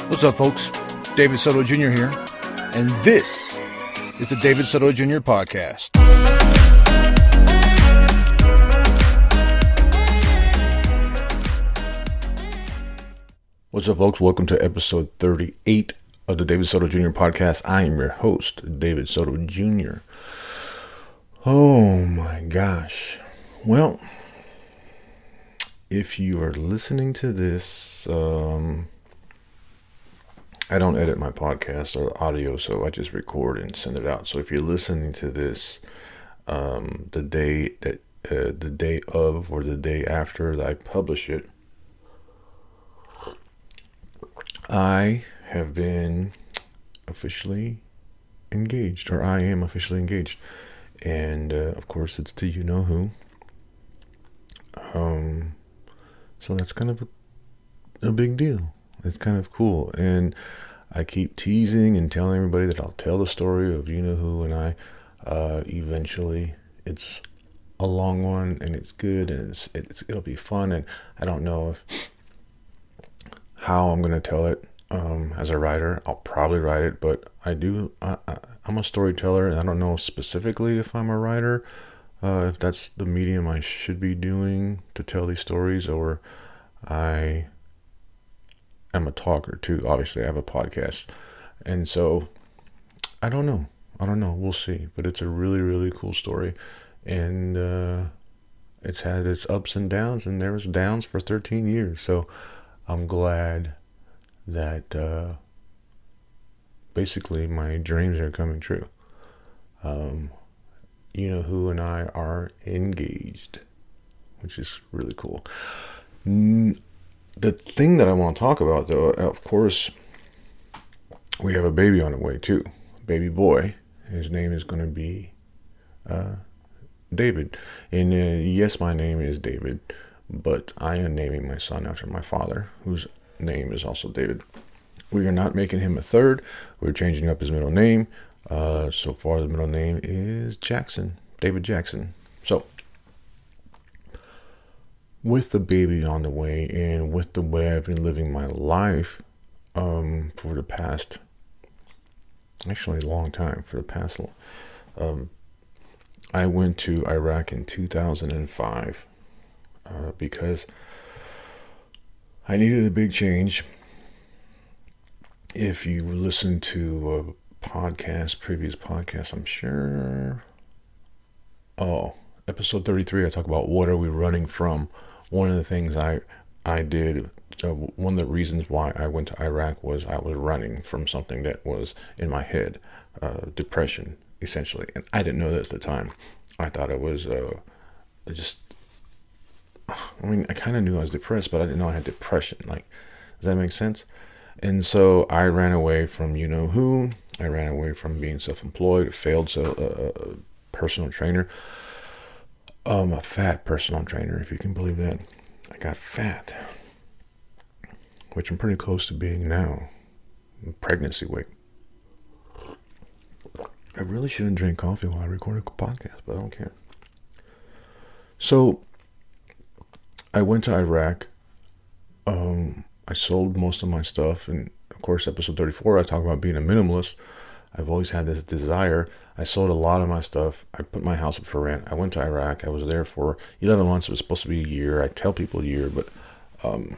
What's up, folks? David Soto Jr. here, and this is the David Soto Jr. podcast. What's up, folks? Welcome to episode 38 of the David Soto Jr. podcast. I am your host, David Soto Jr. Oh my gosh. Well, if you are listening to this, I don't edit my podcast or audio, so I just record and send it out. So if you're listening to this the day of or the day after that I publish it, I have been officially engaged, or I am officially engaged. And of course, it's to you know who. So that's kind of a big deal. It's kind of cool. And I keep teasing and telling everybody that I'll tell the story of you know who and I. Eventually, it's a long one and it's good and it'll be fun. And I don't know how I'm going to tell it. As a writer, I'll probably write it, but I'm a storyteller, and I don't know specifically if I'm a writer, if that's the medium I should be doing to tell these stories, or I am a talker too. Obviously, I have a podcast, and so I don't know. We'll see, but it's a really, really cool story, and it's had its ups and downs, and there was downs for 13 years, so I'm glad that basically my dreams are coming true. You know who and I are engaged, which is really cool. The thing that I want to talk about, though, of course, we have a baby on the way too, baby boy. His name is going to be David, and yes, my name is David, but I am naming my son after my father, whose name is also David. We are not making him a third. We're changing up his middle name. So far, the middle name is Jackson, David Jackson. So, with the baby on the way and with the way I've been living my life for the past, actually a long time, I went to Iraq in 2005 because I needed a big change. If you listen to previous podcasts, I'm sure. Episode 33, I talk about what are we running from. One of the things I did, one of the reasons why I went to Iraq was I was running from something that was in my head, depression, essentially. And I didn't know that at the time. I thought it was I kind of knew I was depressed, but I didn't know I had depression. Like, does that make sense? And so I ran away from you know who. I ran away from being self-employed, failed personal trainer. A fat personal trainer, if you can believe that. I got fat, which I'm pretty close to being now. Pregnancy weight. I really shouldn't drink coffee while I record a podcast, but I don't care. So I went to Iraq. I sold most of my stuff, and of course, episode 34, I talk about being a minimalist. I've always had this desire. I sold a lot of my stuff. I put my house up for rent. I went to Iraq. I was there for 11 months. It was supposed to be a year. I tell people a year, but I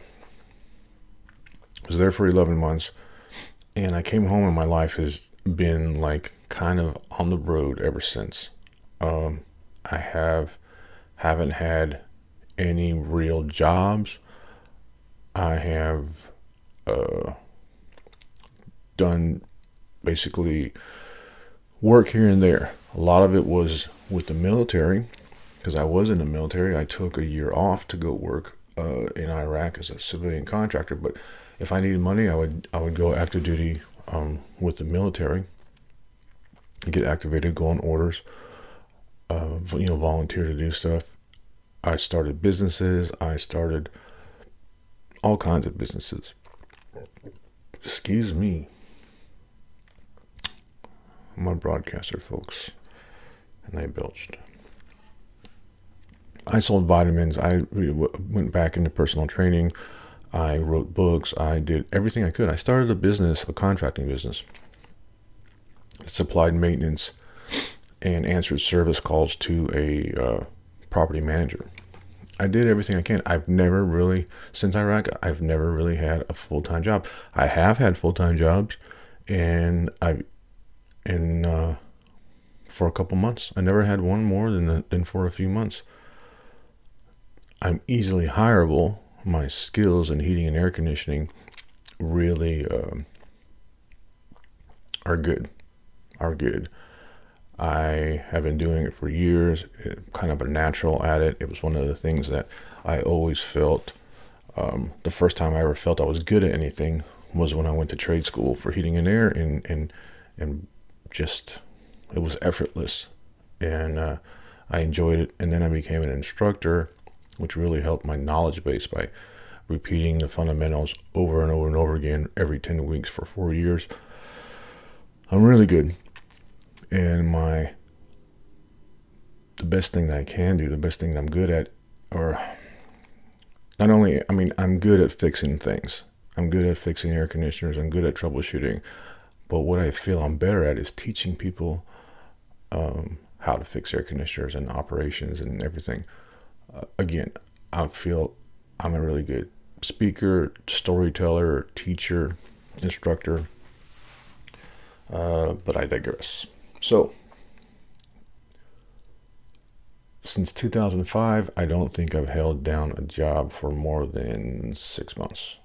was there for 11 months, and I came home, and my life has been like kind of on the road ever since. I haven't had any real jobs. I have done basically work here and there. A lot of it was with the military, because I was in the military. I took a year off to go work in Iraq as a civilian contractor. But if I needed money, I would go active duty with the military, get activated, go on orders, volunteer to do stuff. I started businesses. I started all kinds of businesses. Excuse me. I'm a broadcaster, folks. And I belched. I sold vitamins. I went back into personal training. I wrote books. I did everything I could. I started a contracting business. It supplied maintenance and answered service calls to a property manager. I did everything I can. I've never really, since Iraq, I've never really had a full-time job. I have had full-time jobs, and for a couple months. I never had one more than for a few months. I'm easily hireable. My skills in heating and air conditioning really are good. Are good. I have been doing it for years, kind of a natural at it. It was one of the things that I always felt. The first time I ever felt I was good at anything was when I went to trade school for heating and air, and just it was effortless, and I enjoyed it. And then I became an instructor, which really helped my knowledge base by repeating the fundamentals over and over and over again every 10 weeks for 4 years. I'm really good. And the best thing that I can do, the best thing that I'm good at, or not only, I mean, I'm good at fixing things. I'm good at fixing air conditioners. I'm good at troubleshooting. But what I feel I'm better at is teaching people how to fix air conditioners and operations and everything. Again, I feel I'm a really good speaker, storyteller, teacher, instructor. But I digress. So, since 2005, I don't think I've held down a job for more than 6 months.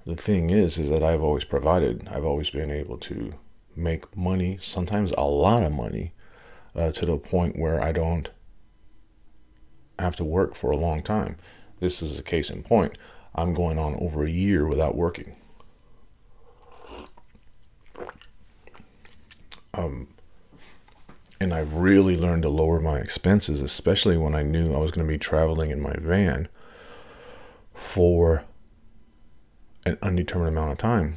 The thing is that I've always provided. I've always been able to make money, sometimes a lot of money, to the point where I don't have to work for a long time. This is a case in point. I'm going on over a year without working. And I've really learned to lower my expenses, especially when I knew I was going to be traveling in my van for an undetermined amount of time.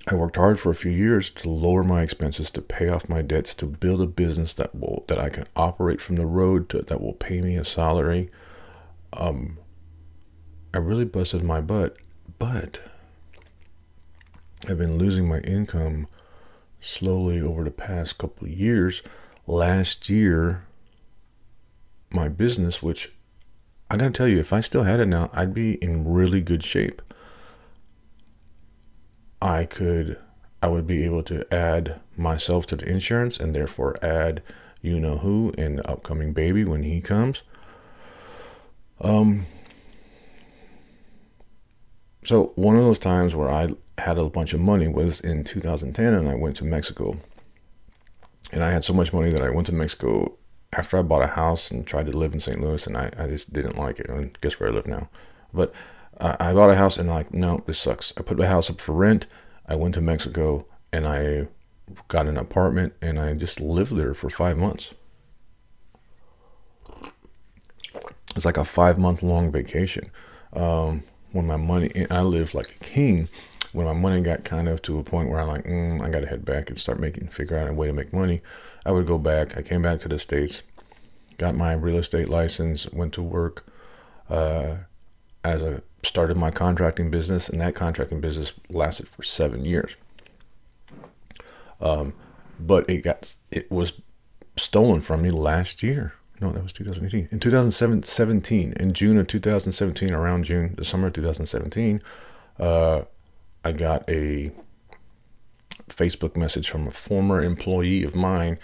I worked hard for a few years to lower my expenses, to pay off my debts, to build a business that I can operate from the road, that will pay me a salary. I really busted my butt, but I've been losing my income slowly over the past couple of years. Last year, my business, which I gotta tell you, if I still had it now, I'd be in really good shape. I would be able to add myself to the insurance, and therefore add you know who and the upcoming baby when he comes. So one of those times where I had a bunch of money was in 2010, and I went to Mexico. And I had so much money that I went to Mexico after I bought a house and tried to live in St. Louis, and I just didn't like it. And guess where I live now? But I bought a house, and no, this sucks. I put my house up for rent. I went to Mexico, and I got an apartment, and I just lived there for 5 months. It's like a 5-month long vacation. When my money, and I lived like a king. When my money got kind of to a point where I'm like, I got to head back and figure out a way to make money, I would go back. I came back to the States, got my real estate license, went to work, started my contracting business, and that contracting business lasted for 7 years. But it was stolen from me last year. No, that was 2018. In 2017, in June of 2017, around June, the summer of 2017, I got a Facebook message from a former employee of mine,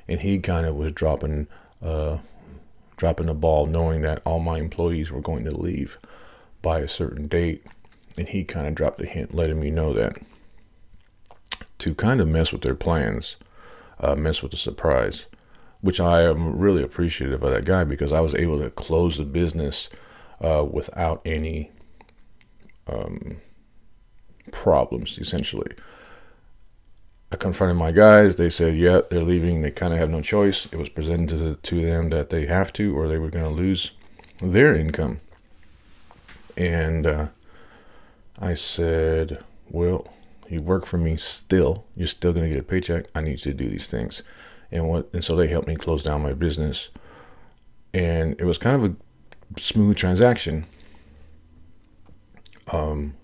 and he kind of was dropping the ball, knowing that all my employees were going to leave by a certain date, and he kind of dropped a hint, letting me know that to kind of mess with their plans, mess with the surprise, which I am really appreciative of that guy, because I was able to close the business without any problems, essentially. I confronted my guys. They said, yeah, they're leaving. They kind of have no choice. It was presented to them that they have to, or they were going to lose their income. And I said, well, you work for me still. You're still going to get a paycheck. I need you to do these things. And so they helped me close down my business. And it was kind of a smooth transaction. Um,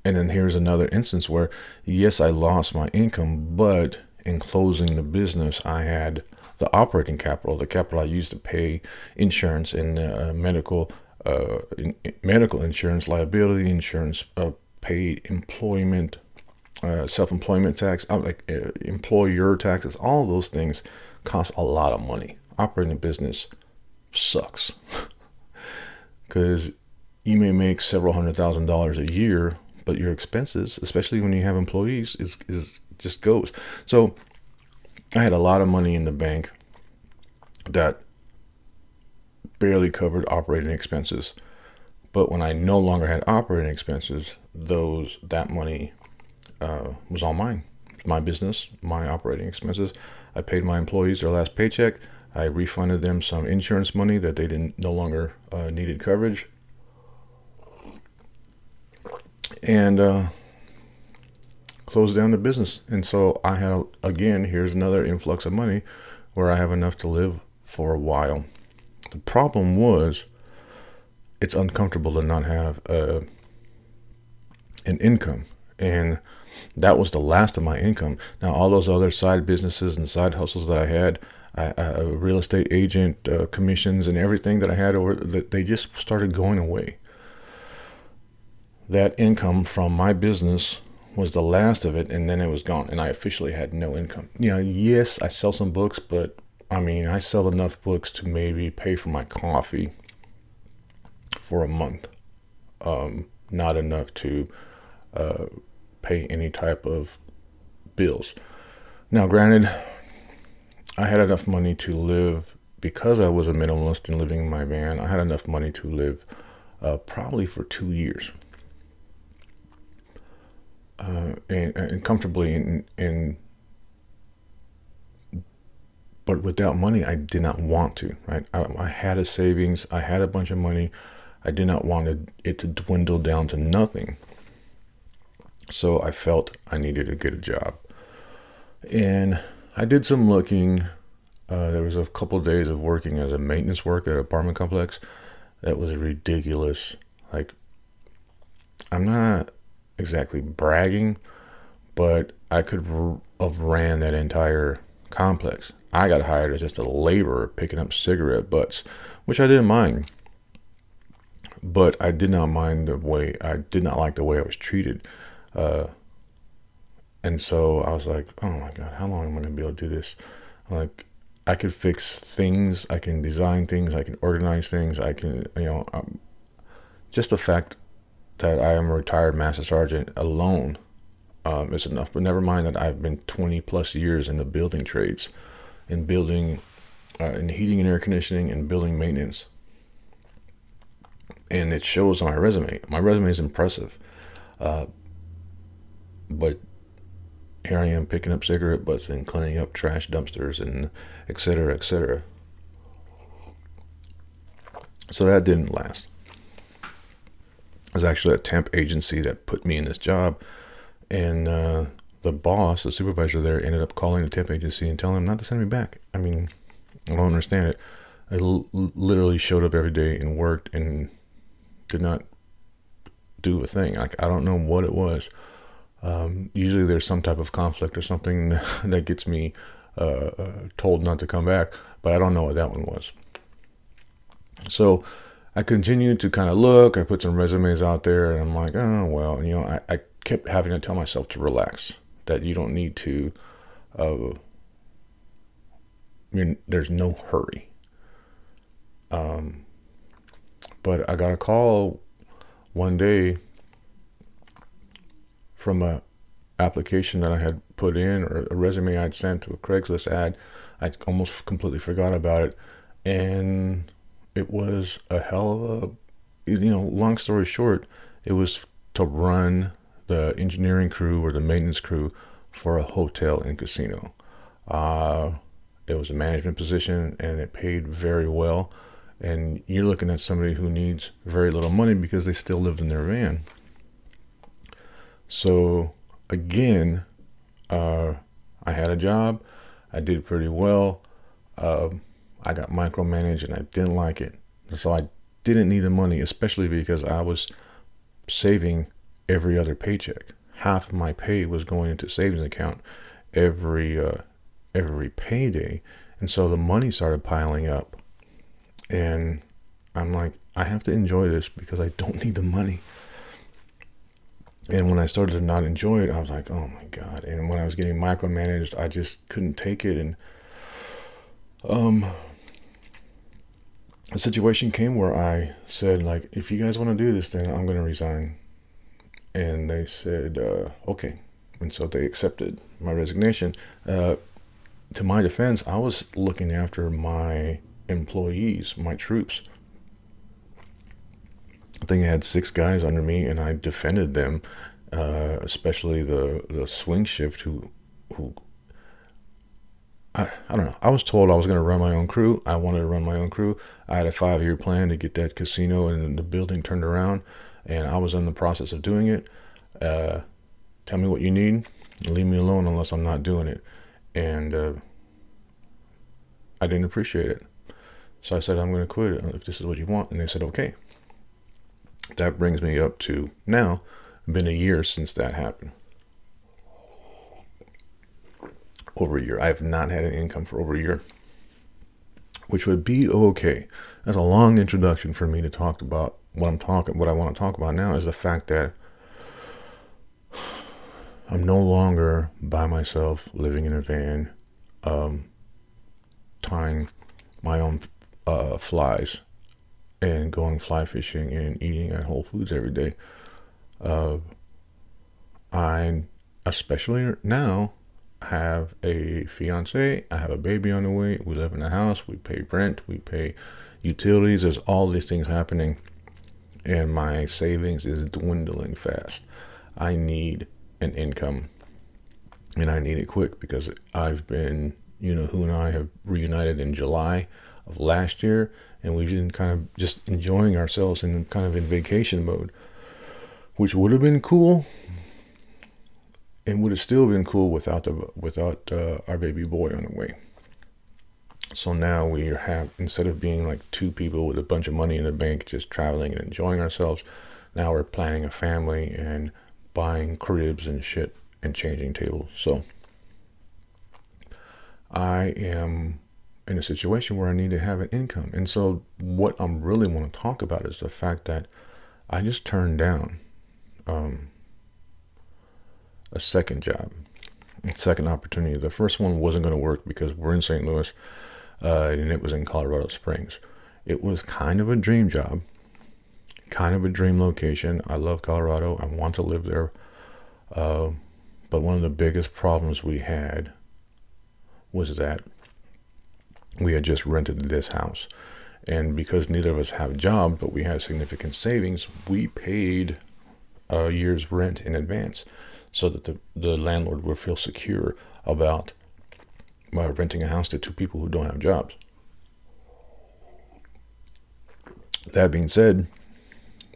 and then here's another instance where, yes, I lost my income, but in closing the business, I had the operating capital, the capital I used to pay insurance and medical insurance, liability insurance, paid employment, self-employment tax, employer taxes. All of those things cost a lot of money. Operating a business sucks because you may make several $100,000 a year, but your expenses, especially when you have employees, is just goes. So I had a lot of money in the bank that barely covered operating expenses. But when I no longer had operating expenses, that money was all mine. My business, my operating expenses. I paid my employees their last paycheck. I refunded them some insurance money that they didn't no longer needed coverage, and closed down the business. And so I had, again, here's another influx of money where I have enough to live for a while. The problem was it's uncomfortable to not have an income. And that was the last of my income. Now, all those other side businesses and side hustles that I had, real estate agent commissions and everything that I had they just started going away. That income from my business was the last of it, and then it was gone, and I officially had no income. Yes, I sell some books, but I sell enough books to maybe pay for my coffee for a month. Not enough to pay any type of bills. Now, granted, I had enough money to live because I was a minimalist and living in my van. I had enough money to live probably for 2 years. And comfortably, but without money, I did not want to. Right? I had a savings. I had a bunch of money. I did not want it to dwindle down to nothing. So I felt I needed to get a job, and I did some looking. There was a couple of days of working as a maintenance worker at an apartment complex. That was ridiculous. Like, I'm not exactly bragging, but I could have ran that entire complex. I got hired as just a laborer picking up cigarette butts, which I didn't mind. But I did not mind I did not like the way I was treated. And so I was like, oh my God, how long am I going to be able to do this? Like, I could fix things, I can design things, I can organize things, I can, just the fact that I am a retired master sergeant alone is enough. But never mind that I've been 20 plus years in the building trades, in building, in heating and air conditioning, and building maintenance. And it shows on my resume. My resume is impressive. But here I am picking up cigarette butts and cleaning up trash dumpsters and et cetera, et cetera. So that didn't last. It was actually a temp agency that put me in this job, and the boss, the supervisor there, ended up calling the temp agency and telling them not to send me back. I don't understand it. I literally showed up every day and worked and did not do a thing. I don't know what it was. Usually there's some type of conflict or something that gets me told not to come back, but I don't know what that one was. So I continued to kind of look. I put some resumes out there, and I'm like, oh, well, I kept having to tell myself to relax, that you don't need to, there's no hurry. But I got a call one day from a application that I had put in, or a resume I'd sent to a Craigslist ad. I almost completely forgot about it. And it was a hell of a, long story short, it was to run the engineering crew or the maintenance crew for a hotel and casino. It was a management position, and it paid very well. And you're looking at somebody who needs very little money because they still lived in their van. So again, I had a job. I did pretty well. I got micromanaged, and I didn't like it. So I didn't need the money, especially because I was saving every other paycheck. Half of my pay was going into savings account every every payday, and so the money started piling up. And I'm like, I have to enjoy this because I don't need the money. And when I started to not enjoy it, I was like, oh my God. And when I was getting micromanaged, I just couldn't take it. And a situation came where I said, like, if you guys want to do this, then I'm going to resign. And they said, okay. And so they accepted my resignation. To my defense, I was looking after my employees, my troops. I think I had 6 guys under me, and I defended them, especially the swing shift who I don't know. I was told I was going to run my own crew. I wanted to run my own crew. I had a 5-year plan to get that casino and the building turned around, and I was in the process of doing it. Tell me what you need. Leave me alone unless I'm not doing it. And I didn't appreciate it. So I said, I'm going to quit if this is what you want. And they said, okay. That brings me up to now. It's been a year since that happened. Over a year. I have not had an income for over a year, which would be okay. That's a long introduction for me to talk about what I want to talk about now is the fact that I'm no longer by myself living in a van, tying my own flies and going fly fishing and eating at Whole Foods every day. I, especially now, have a fiance. I have a baby on the way. We live in a house. We pay rent. We pay utilities. There's all these things happening, and my savings is dwindling fast. I need an income, and I need it quick because I've been, who and I have reunited in July of last year, and we've been kind of just enjoying ourselves and kind of in vacation mode, which would have been cool. And would have still been cool without our baby boy on the way. So now we have, instead of being like 2 people with a bunch of money in the bank, just traveling and enjoying ourselves, now we're planning a family and buying cribs and shit and changing tables. So I am in a situation where I need to have an income. And so what I really want to talk about is the fact that I just turned down a second job, a second opportunity. The first one wasn't going to work because we're in St. Louis, and it was in Colorado Springs. It was kind of a dream job, kind of a dream location. I love Colorado. I want to live there. But one of the biggest problems we had was that we had just rented this house. And because neither of us have a job, but we had significant savings, we paid a year's rent in advance, so that the landlord will feel secure about renting a house to 2 people who don't have jobs. That being said,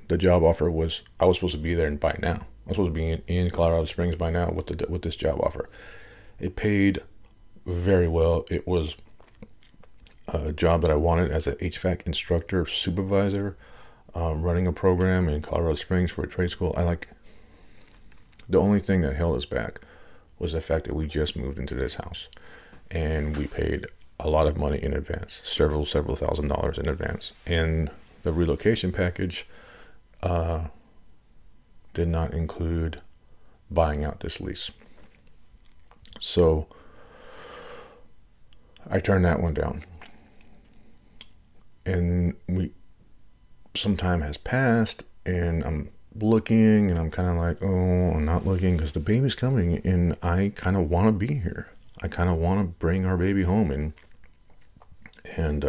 the job offer was, I was supposed to be there and by now. I was supposed to be in Colorado Springs by now with this job offer. It paid very well. It was a job that I wanted as an HVAC instructor, supervisor, running a program in Colorado Springs for a trade school. The only thing that held us back was the fact that we just moved into this house, and we paid a lot of money in advance, several $1,000s in advance. And the relocation package did not include buying out this lease. So I turned that one down. And some time has passed, and I'm looking, and I'm kind of like, I'm not looking because the baby's coming, and I kind of want to be here. I kind of want to bring our baby home and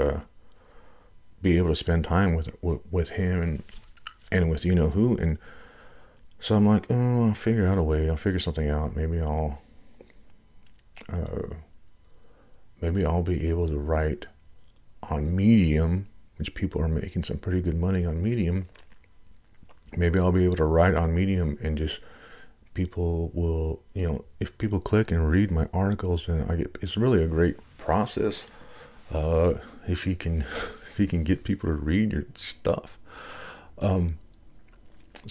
be able to spend time with him and with who. And so I'm like, I'll figure out a way. I'll figure something out. Maybe I'll be able to write on Medium, which people are making some pretty good money on Medium. Maybe I'll be able to write on Medium, and just people will, if people click and read my articles, and it's really a great process. If you can if he can get people to read your stuff. So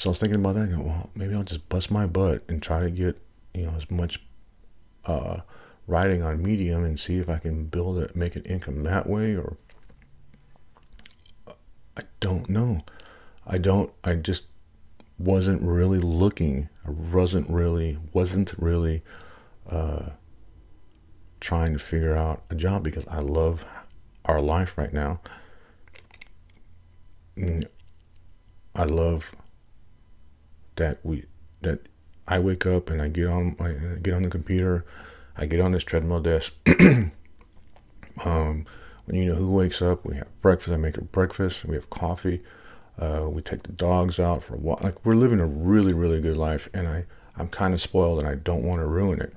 I was thinking about that. Well, maybe I'll just bust my butt and try to get, as much writing on Medium and see if I can make an income that way. Or I don't know. I just wasn't really looking. I wasn't really trying to figure out a job because I love our life right now. I love that I wake up and I get on the computer, I get on this treadmill desk. When who wakes up, we have breakfast. I make her breakfast. We have coffee. We take the dogs out for a walk. Like, we're living a really, really good life, and I'm kind of spoiled, and I don't want to ruin it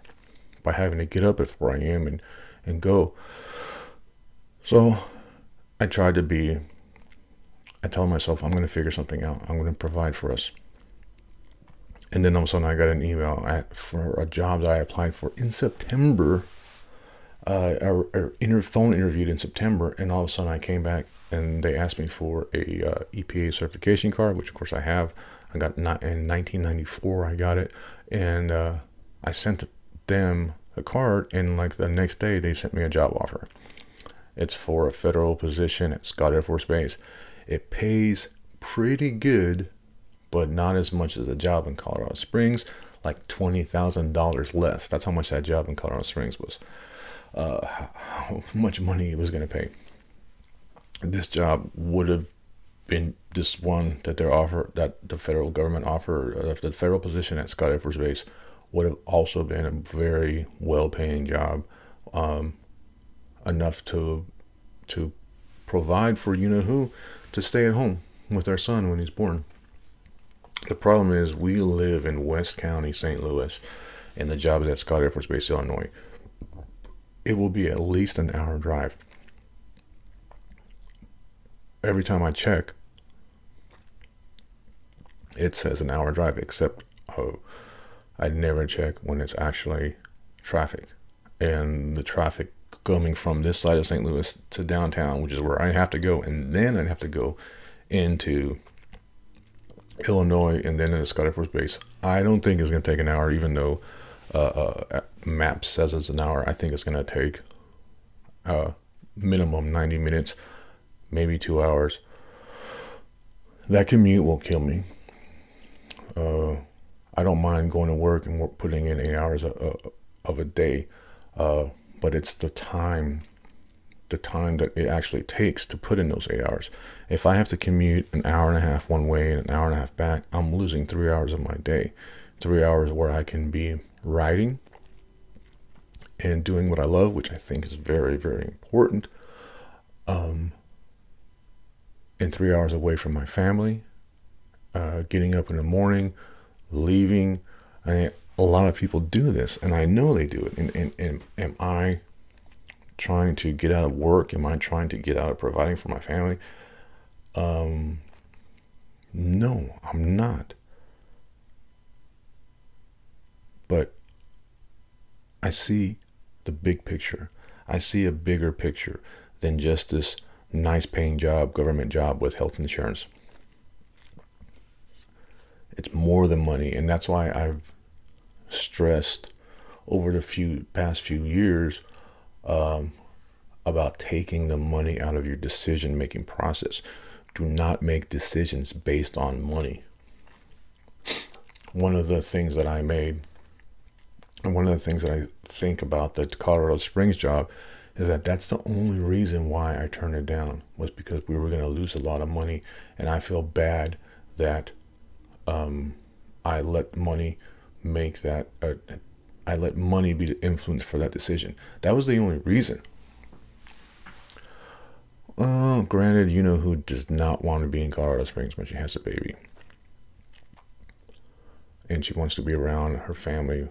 by having to get up at 4 a.m. and go. So I told myself, I'm going to figure something out. I'm going to provide for us. And then all of a sudden I got an email for a job that I applied for in September, phone interviewed in September. And all of a sudden I came back and they asked me for a EPA certification card, which of course I have. I got in 1994, I got it. And I sent them the card, and like the next day they sent me a job offer. It's for a federal position at Scott Air Force Base. It pays pretty good, but not as much as a job in Colorado Springs, like $20,000 less. That's how much that job in Colorado Springs was. How much money it was going to pay. This job would have been this one that the federal government offered, the federal position at Scott Air Force Base would have also been a very well-paying job, enough to provide for who to stay at home with our son when he's born. The problem is we live in West County, St. Louis, and the job is at Scott Air Force Base, Illinois. It will be at least an hour drive. Every time I check, it says an hour drive, except I never check when it's actually traffic. And the traffic coming from this side of St. Louis to downtown, which is where I have to go, and then I'd have to go into Illinois and then into Scott Air Force Base. I don't think it's going to take an hour, even though Maps says it's an hour. I think it's going to take minimum 90 minutes, maybe 2 hours. That commute will kill me. I don't mind going to work and putting in 8 hours of a day, but it's the time that it actually takes to put in those 8 hours. If I have to commute an hour and a half one way and an hour and a half back, I'm losing 3 hours of my day. 3 hours where I can be writing and doing what I love, which I think is very, very important. And 3 hours away from my family, getting up in the morning, leaving. A lot of people do this, and I know they do it. And am I trying to get out of work? Am I trying to get out of providing for my family? No, I'm not. But I see the big picture. I see a bigger picture than just this nice paying job, government job with health insurance. It's more than money, and that's why I've stressed over the past few years about taking the money out of your decision-making process. Do not make decisions based on money. One of the things that I made, and one of the things that I think about the Colorado Springs job, is that that's the only reason why I turned it down, was because we were going to lose a lot of money, and I feel bad that I let money make that. I let money be the influence for that decision. That was the only reason. Granted, who does not want to be in Colorado Springs when she has a baby, and she wants to be around her family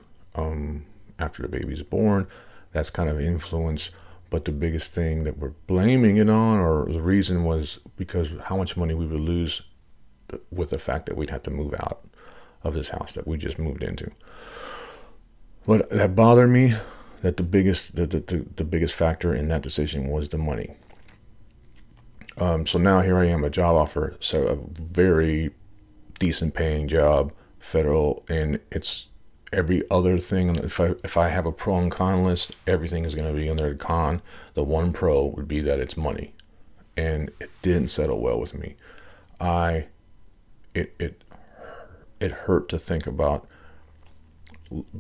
after the baby's born. That's kind of influence. But the biggest thing that we're blaming it on, or the reason, was because how much money we would lose with the fact that we'd have to move out of this house that we just moved into. But that bothered me, that the biggest factor in that decision was the money. So now here I am, a job offer, so a very decent paying job, federal, and it's every other thing. If I have a pro and con list, everything is going to be under the con. The one pro would be that it's money, and it didn't settle well with me. I it it it hurt to think about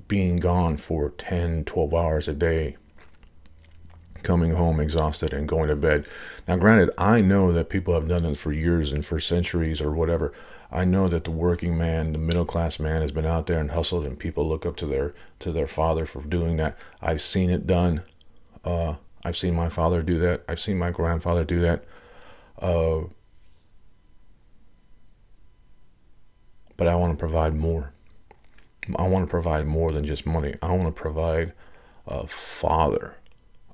being gone for 10, 12 hours a day, coming home exhausted and going to bed. Now, granted, I know that people have done it for years and for centuries or whatever. I know that the working man, the middle class man, has been out there and hustled, and people look up to their father for doing that. I've seen it done. I've seen my father do that. I've seen my grandfather do that. Uh, but I want to provide more. I want to provide more than just money. I want to provide a father.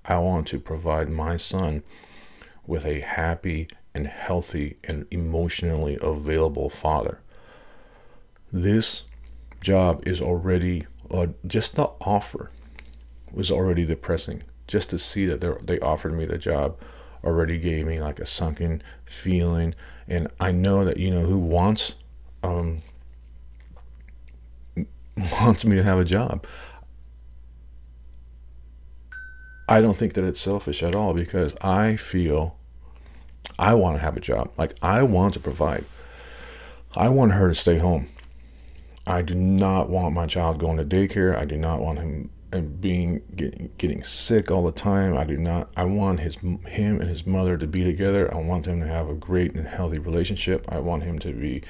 I want to provide my son with a happy and healthy and emotionally available father. This job is already, just the offer was already depressing. Just to see that they offered me the job already gave me like a sunken feeling. And I know that, who um, wants me to have a job. I don't think that it's selfish at all, because I feel I want to have a job. Like, I want to provide. I want her to stay home. I do not want my child going to daycare. I do not want him getting sick all the time. I do not. I want him and his mother to be together. I want them to have a great and healthy relationship. I want him to be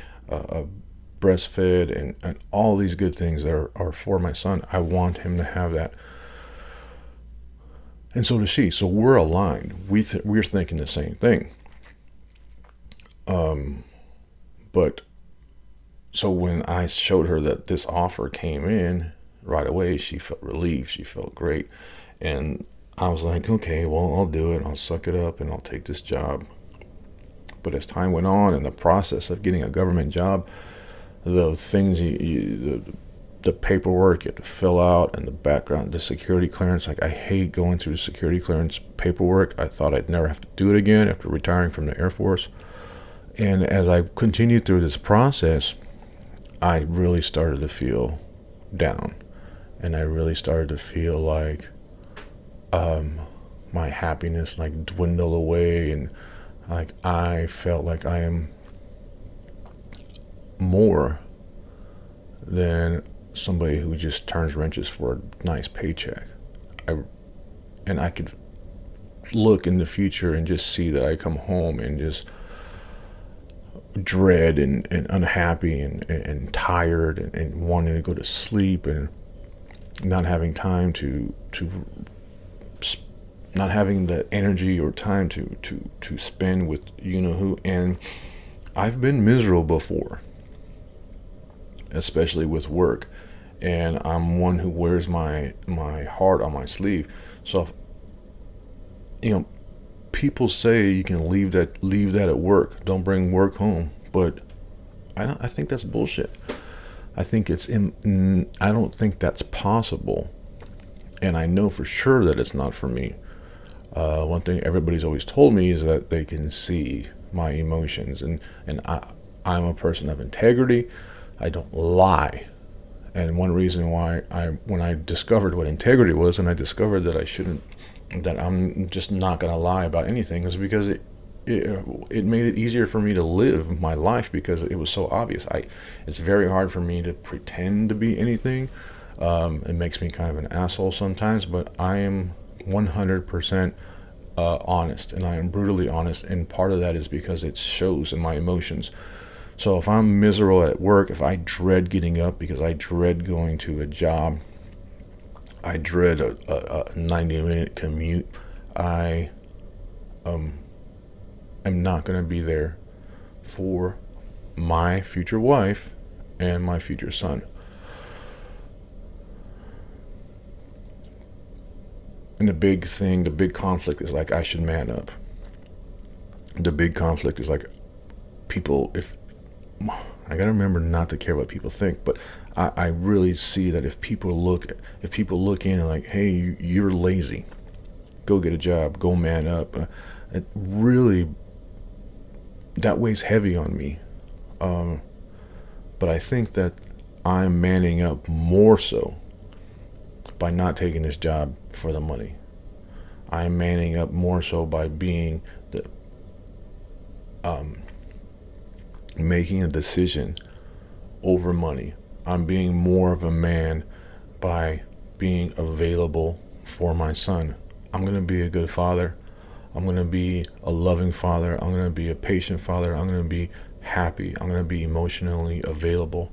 breastfed and all these good things that are for my son. I want him to have that. And so does she. So we're aligned. We're thinking the same thing. But so when I showed her that this offer came in right away, she felt relieved. She felt great. And I was like, okay, well, I'll do it. I'll suck it up and I'll take this job. But as time went on, in the process of getting a government job, the things the paperwork you have to fill out, and the background, the security clearance. Like, I hate going through the security clearance paperwork. I thought I'd never have to do it again after retiring from the Air Force. And as I continued through this process, I really started to feel down. And I really started to feel like my happiness like dwindle away. And like, I felt like I am more than somebody who just turns wrenches for a nice paycheck. I could look in the future and just see that I come home and just dread and unhappy and tired and wanting to go to sleep and not having time to not having the energy or time to spend with who. And I've been miserable before, especially with work, and I'm one who wears my heart on my sleeve. So people say you can leave that at work, don't bring work home, but I think that's bullshit. I don't think that's possible, and I know for sure that it's not for me. One thing everybody's always told me is that they can see my emotions, and I'm a person of integrity. I don't lie. And one reason why when I discovered what integrity was, and I discovered that I'm just not going to lie about anything, is because it made it easier for me to live my life, because it was so obvious. It's very hard for me to pretend to be anything. It makes me kind of an asshole sometimes, but I am 100% honest, and I am brutally honest, and part of that is because it shows in my emotions. So if I'm miserable at work, if I dread getting up because I dread going to a job, I dread a 90-minute commute, I am not going to be there for my future wife and my future son. And the big conflict is like, I should man up. The big conflict is like, I gotta remember not to care what people think, but I really see that if people look in and like, hey, you're lazy, go get a job, go man up. It really that weighs heavy on me. But I think that I'm manning up more so by not taking this job for the money. I'm manning up more so by being the making a decision over money. I'm being more of a man by being available for my son. I'm going to be a good father. I'm going to be a loving father. I'm going to be a patient father. I'm going to be happy. I'm going to be emotionally available.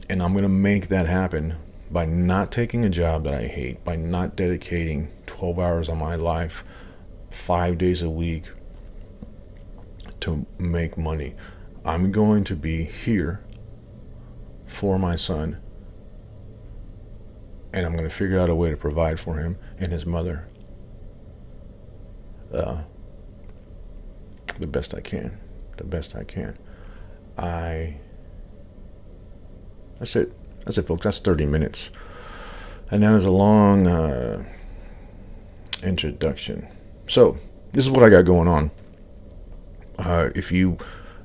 And I'm going to make that happen by not taking a job that I hate, by not dedicating 12 hours of my life, 5 days a week to make money. I'm going to be here for my son, and I'm going to figure out a way to provide for him and his mother the best I can. That's it. That's it, folks. That's 30 minutes. And that is a long introduction. So, this is what I got going on. If you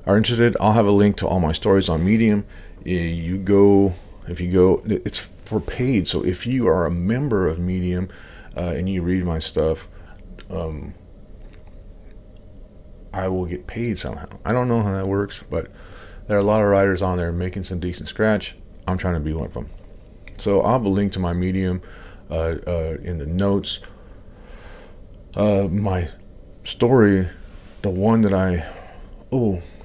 are interested, I'll have a link to all my stories on Medium. If you go, it's for paid. So if you are a member of Medium and you read my stuff, I will get paid somehow. I don't know how that works, but there are a lot of writers on there making some decent scratch. I'm trying to be one of them. So I'll have a link to my Medium in the notes. My story, the one that I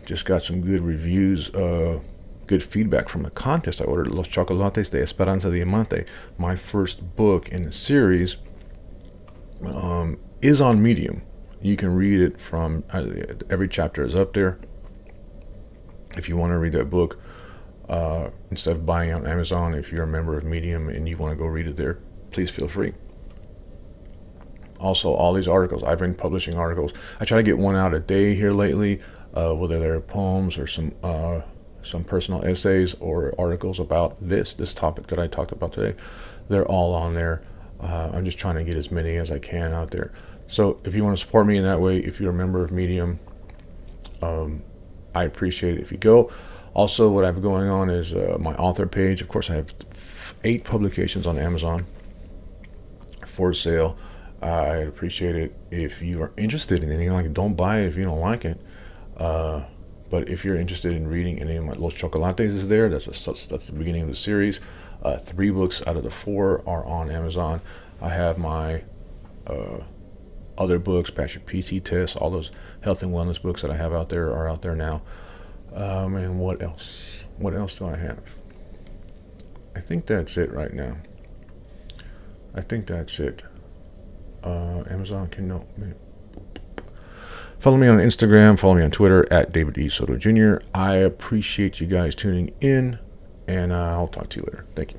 just got some good reviews, good feedback from the contest I ordered, Los Chocolates de Esperanza Diamante, my first book in the series, is on Medium. You can read it from, every chapter is up there. If you want to read that book, instead of buying it on Amazon, if you're a member of Medium and you want to go read it there, please feel free. Also, all these articles, I've been publishing articles. I try to get one out a day here lately, whether they're poems or some personal essays or articles about this topic that I talked about today. They're all on there. I'm just trying to get as many as I can out there. So if you want to support me in that way, if you're a member of Medium, I appreciate it if you go. Also, what I have going on is my author page. Of course, I have 8 publications on Amazon for sale. I'd appreciate it if you are interested in anything. Like, don't buy it if you don't like it. But if you're interested in reading any of my Los Chocolates is there. That's the beginning of the series. 3 books out of the 4 are on Amazon. I have my other books, Pass Your PT Test, all those health and wellness books that I have out there are out there now. And what else? What else do I have? I think that's it right now. Amazon can know. Follow me on Instagram. Follow me on Twitter at David E. Soto Jr. I appreciate you guys tuning in, and I'll talk to you later. Thank you.